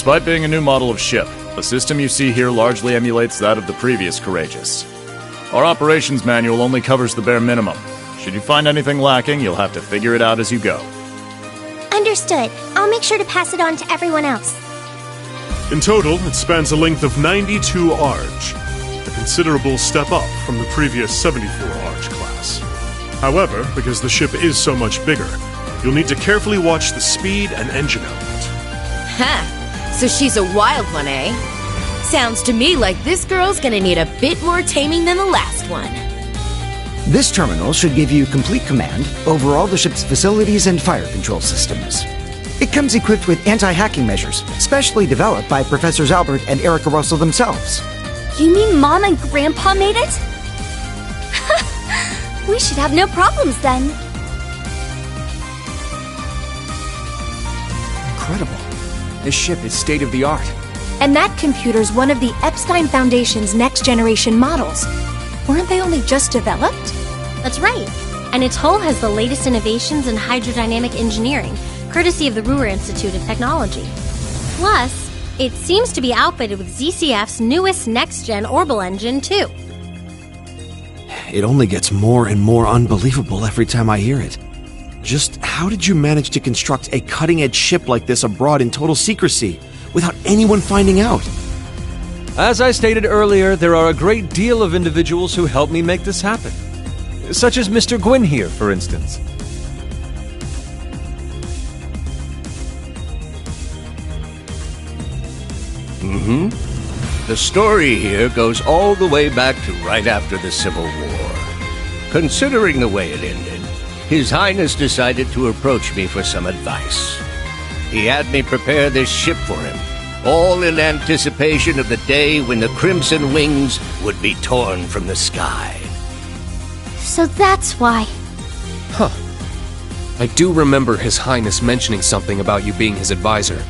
Despite being a new model of ship, the system you see here largely emulates that of the previous Courageous. Our operations manual only covers the bare minimum. Should you find anything lacking, you'll have to figure it out as you go. Understood. I'll make sure to pass it on to everyone else. In total, it spans a length of 92 Arj, a considerable step up from the previous 74 Arj class. However, because the ship is so much bigger, you'll need to carefully watch the speed and engine element. Ha! So she's a wild one, eh? Sounds to me like this girl's gonna need a bit more taming than the last one. This terminal should give you complete command over all the ship's facilities and fire control systems. It comes equipped with anti-hacking measures, specially developed by Professors Albert and Erica Russell themselves. You mean Mom and Grandpa made it? We should have no problems then. Incredible. This ship is state-of-the-art. And that computer's one of the Epstein Foundation's next-generation models. Weren't they only just developed? That's right. And its hull has the latest innovations in hydrodynamic engineering, courtesy of the Ruhr Institute of Technology. Plus, it seems to be outfitted with ZCF's newest next-gen Orbital engine, too. It only gets more and more unbelievable every time I hear it. Just how did you manage to construct a cutting-edge ship like this abroad in total secrecy, without anyone finding out? As I stated earlier, there are a great deal of individuals who helped me make this happen. Such as Mr. Gwyn here, for instance. The story here goes all the way back to right after the Civil War. Considering the way it ended, His Highness decided to approach me for some advice. He had me prepare this ship for him, all in anticipation of the day when the Crimson Wings would be torn from the sky. So that's why. Huh. I do remember His Highness mentioning something about you being his advisor.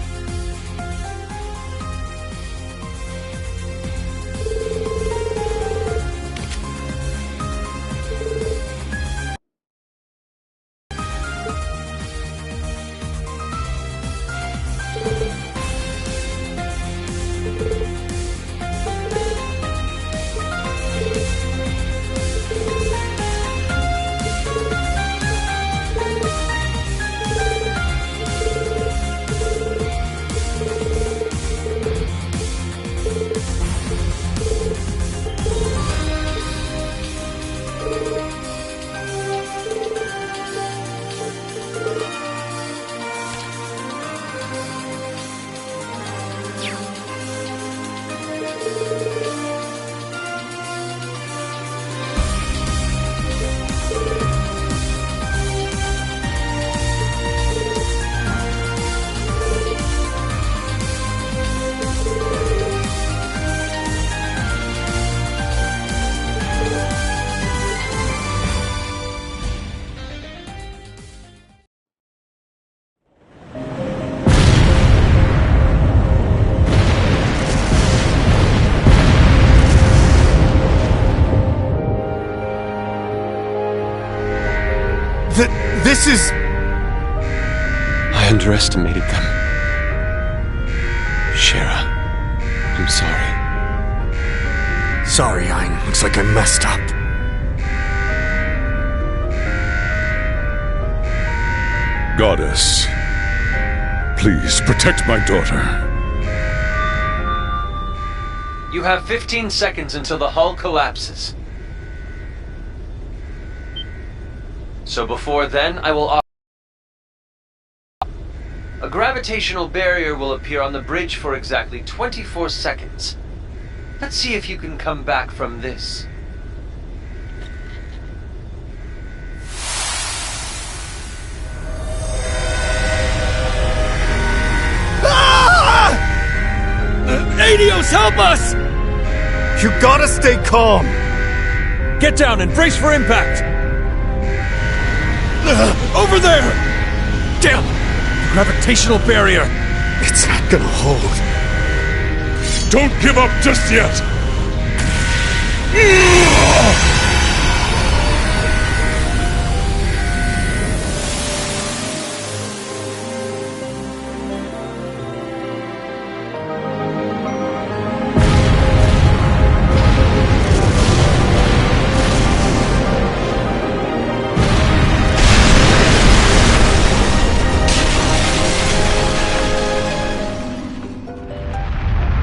This is... I underestimated them. Shara, I'm sorry. Sorry, Ein. Looks like I messed up. Goddess, please protect my daughter. You have 15 seconds until the hull collapses. So before then, I will offer... A gravitational barrier will appear on the bridge for exactly 24 seconds. Let's see if you can come back from this. Adios, help us! You gotta stay calm! Get down and brace for impact! Over there! Damn! The gravitational barrier! It's not gonna hold. Don't give up just yet!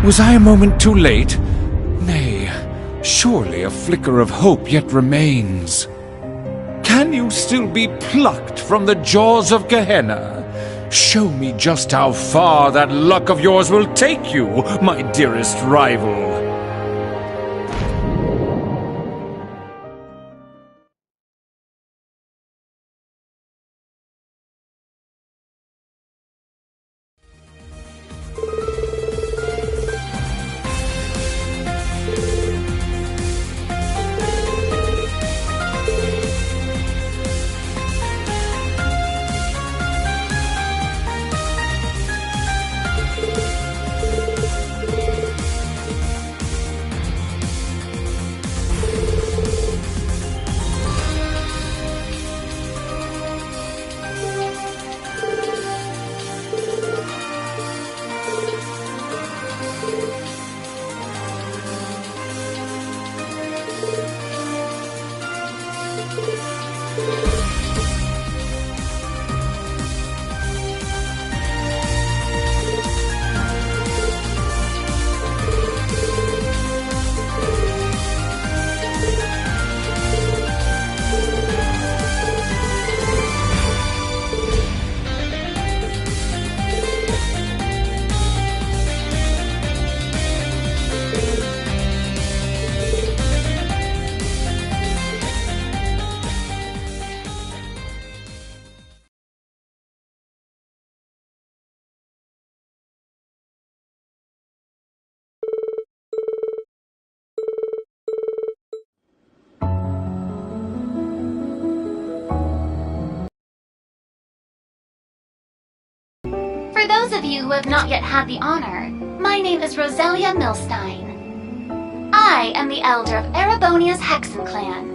Was I a moment too late? Nay, surely a flicker of hope yet remains. Can you still be plucked from the jaws of Gehenna? Show me just how far that luck of yours will take you, my dearest rival. For those of you who have not yet had the honor, my name is Roselia Milstein. I am the elder of Erebonia's Hexen clan.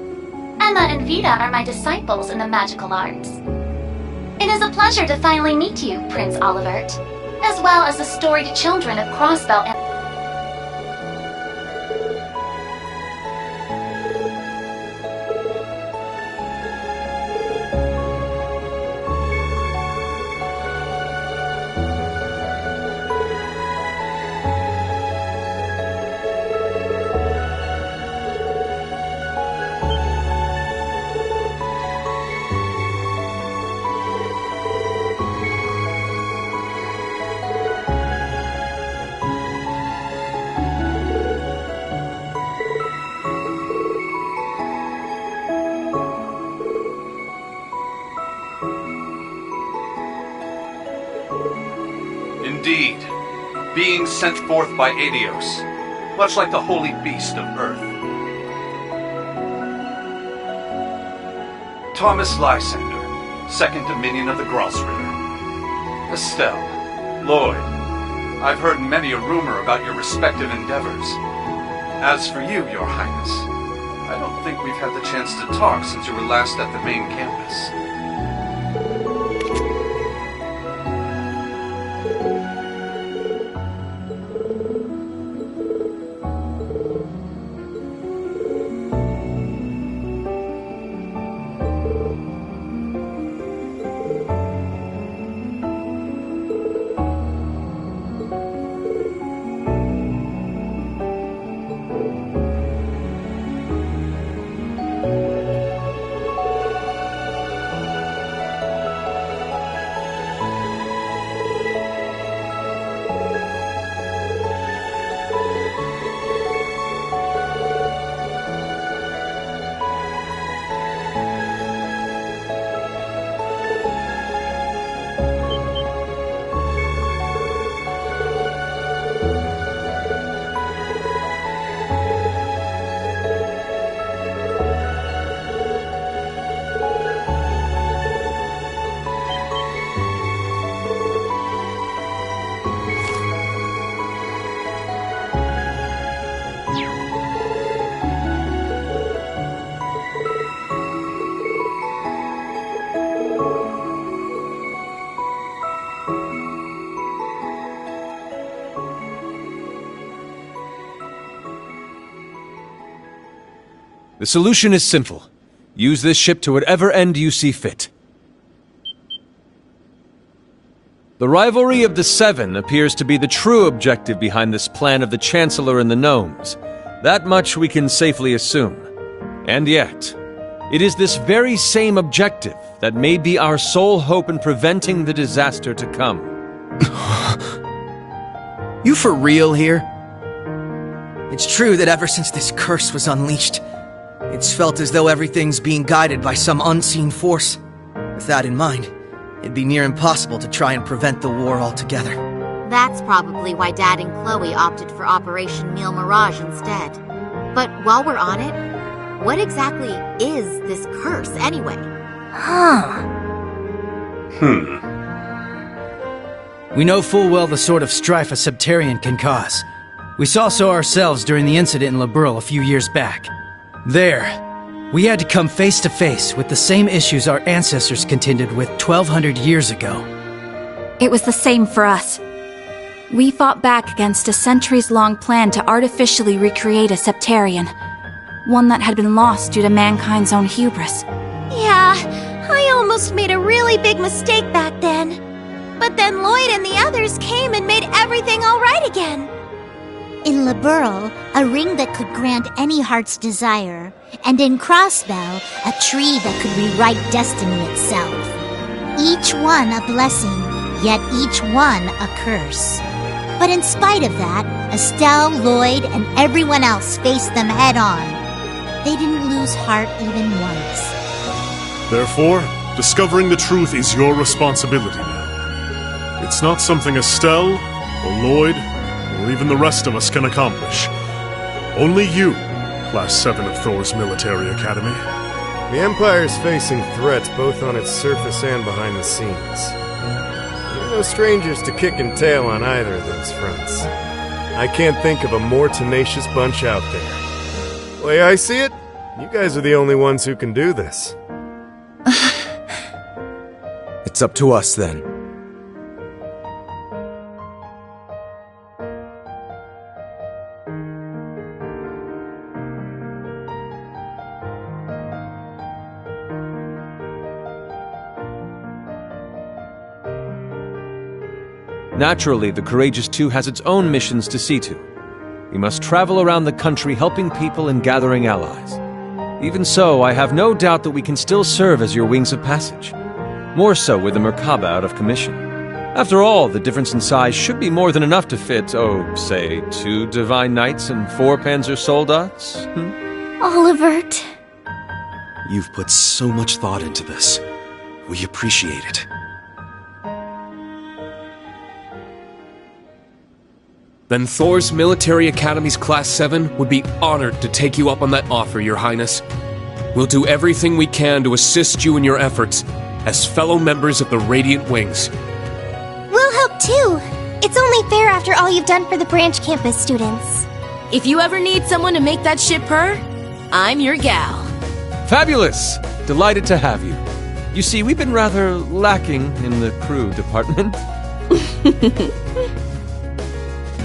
Emma and Vita are my disciples in the magical arts. It is a pleasure to finally meet you, Prince Olivert, as well as the storied children of Crossbell and... Indeed, being sent forth by Adios, much like the holy beast of Earth. Thomas Lysander, second dominion of the Grossritter. Estelle, Lloyd, I've heard many a rumor about your respective endeavors. As for you, Your Highness, I don't think we've had the chance to talk since you were last at the main campus. The solution is simple. Use this ship to whatever end you see fit. The rivalry of the Seven appears to be the true objective behind this plan of the Chancellor and the Gnomes. That much we can safely assume. And yet, it is this very same objective that may be our sole hope in preventing the disaster to come. You for real here? It's true that ever since this curse was unleashed, it's felt as though everything's being guided by some unseen force. With that in mind, it'd be near impossible to try and prevent the war altogether. That's probably why Dad and Chloe opted for Operation Meal Mirage instead. But while we're on it, what exactly is this curse anyway? We know full well the sort of strife a Septarian can cause. We saw so ourselves during the incident in Liberl a few years back. There, we had to come face to face with the same issues our ancestors contended with 1,200 years ago. It was the same for us. We fought back against a centuries-long plan to artificially recreate a Septarian. One that had been lost due to mankind's own hubris. Yeah, I almost made a really big mistake back then. But then Lloyd and the others came and made everything all right again. In Liberl, a ring that could grant any heart's desire, and in Crossbell, a tree that could rewrite destiny itself. Each one a blessing, yet each one a curse. But in spite of that, Estelle, Lloyd, and everyone else faced them head on. They didn't lose heart even once. Therefore, discovering the truth is your responsibility now. It's not something Estelle, or Lloyd, or even the rest of us can accomplish. Only you, Class 7 of Thor's Military Academy. The Empire's facing threats both on its surface and behind the scenes. We're no strangers to kicking tail on either of those fronts. I can't think of a more tenacious bunch out there. The way I see it, you guys are the only ones who can do this. It's up to us then. Naturally, the Courageous Two has its own missions to see to. We must travel around the country helping people and gathering allies. Even so, I have no doubt that we can still serve as your wings of passage. More so with the Merkaba out of commission. After all, the difference in size should be more than enough to fit, say, 2 Divine Knights and 4 Panzer Soldats? Olivert. You've put so much thought into this. We appreciate it. Then Thor's Military Academy's Class 7 would be honored to take you up on that offer, Your Highness. We'll do everything we can to assist you in your efforts as fellow members of the Radiant Wings. We'll help too. It's only fair after all you've done for the branch campus students. If you ever need someone to make that ship purr, I'm your gal. Fabulous! Delighted to have you. You see, we've been rather lacking in the crew department.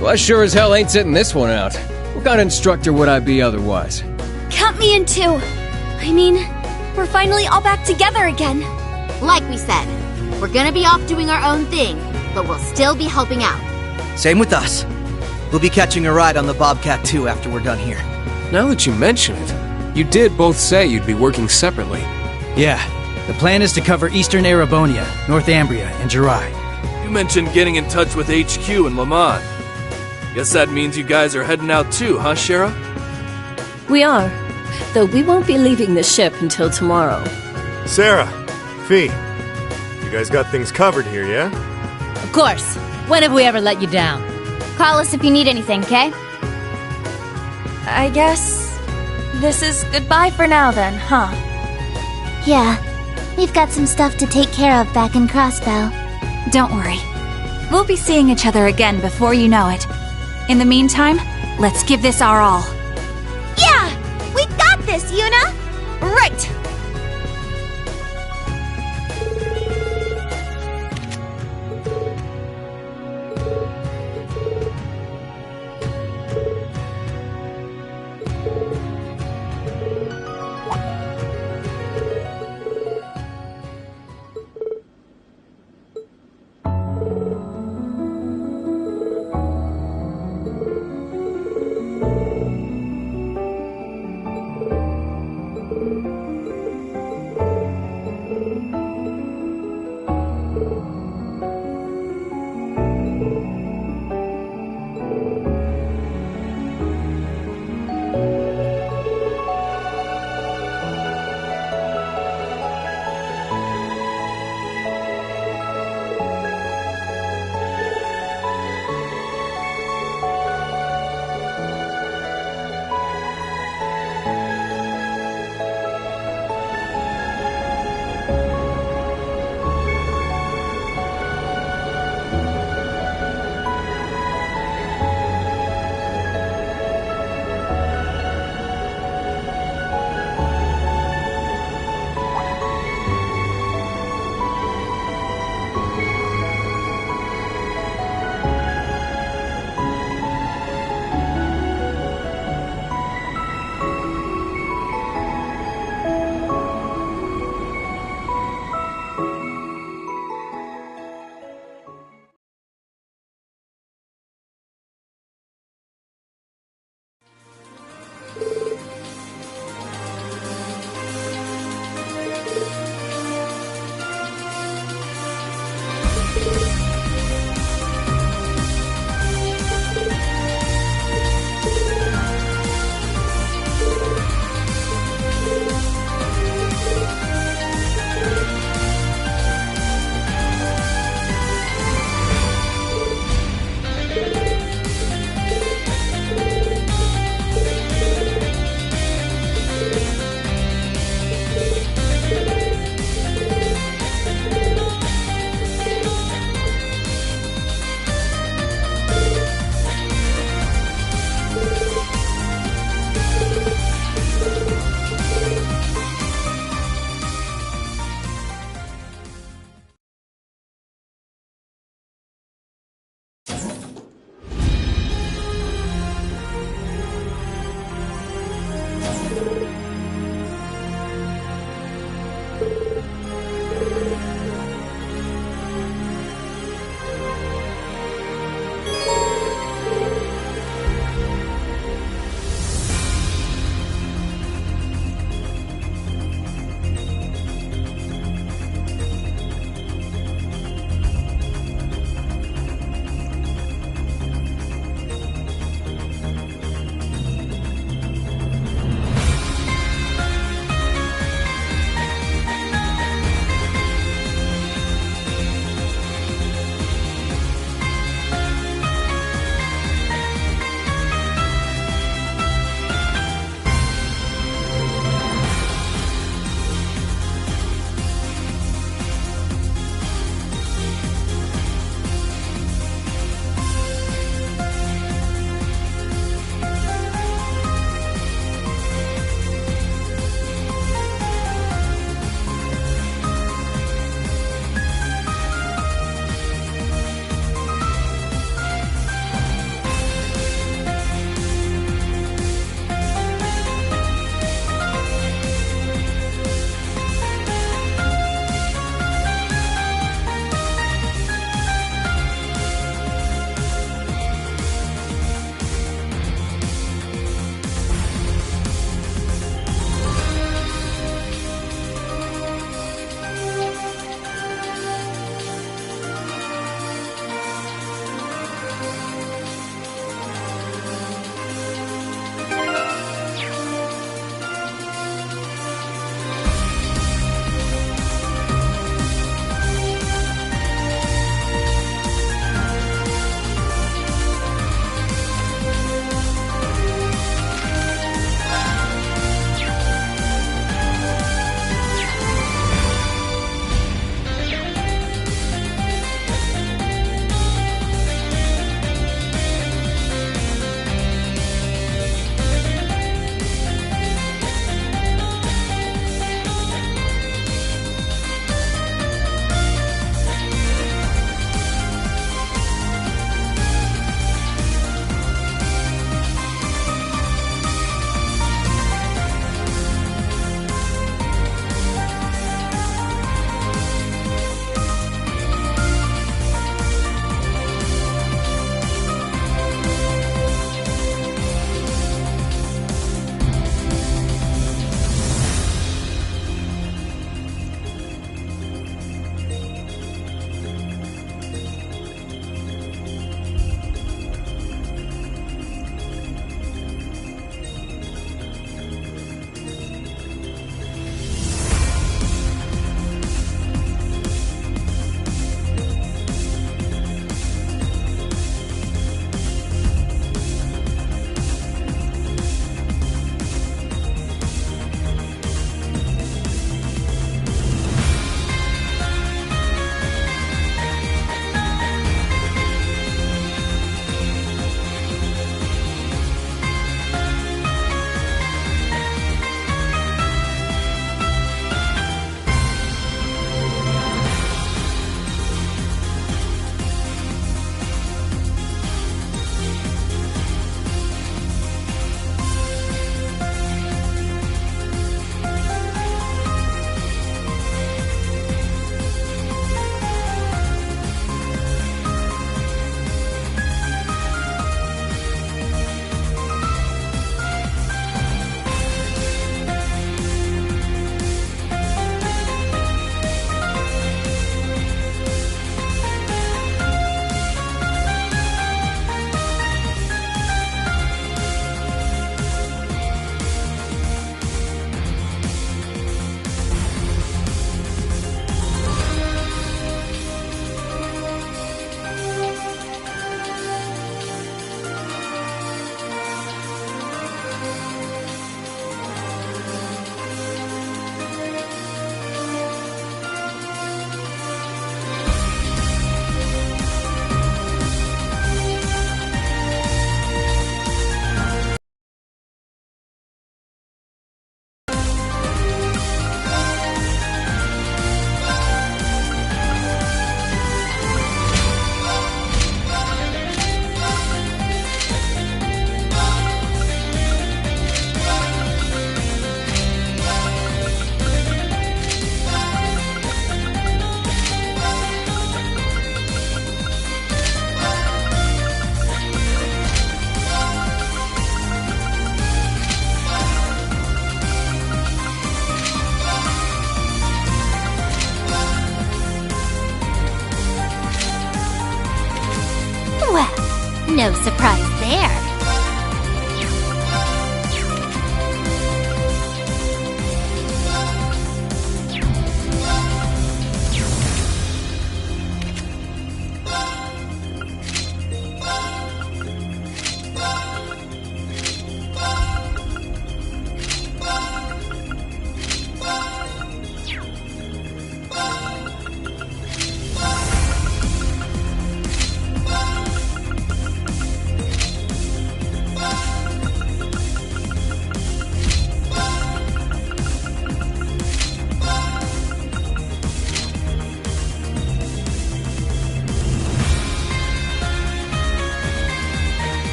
Well, I sure as hell ain't sitting this one out. What kind of instructor would I be otherwise? Count me in too. I mean, we're finally all back together again. Like we said, we're gonna be off doing our own thing, but we'll still be helping out. Same with us. We'll be catching a ride on the Bobcat too after we're done here. Now that you mention it, you did both say you'd be working separately. Yeah, the plan is to cover Eastern Erebonia, North Ambria, and Jirai. You mentioned getting in touch with HQ in Lamont. Guess that means you guys are heading out too, huh, Shara? We are, though we won't be leaving the ship until tomorrow. Sarah, Fee, you guys got things covered here, yeah? Of course. When have we ever let you down? Call us if you need anything, okay? I guess this is goodbye for now then, huh? Yeah, we've got some stuff to take care of back in Crossbell. Don't worry. We'll be seeing each other again before you know it. In the meantime, let's give this our all. Yeah! We got this, Yuna! Right!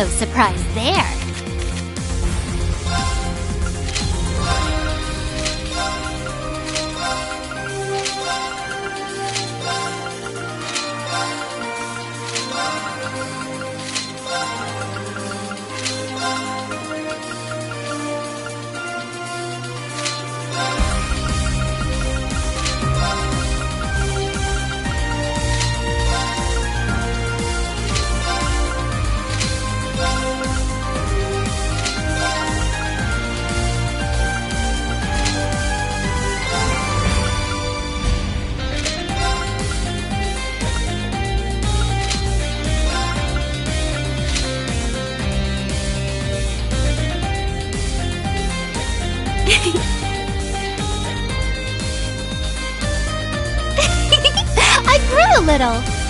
No surprise there. I grew a little.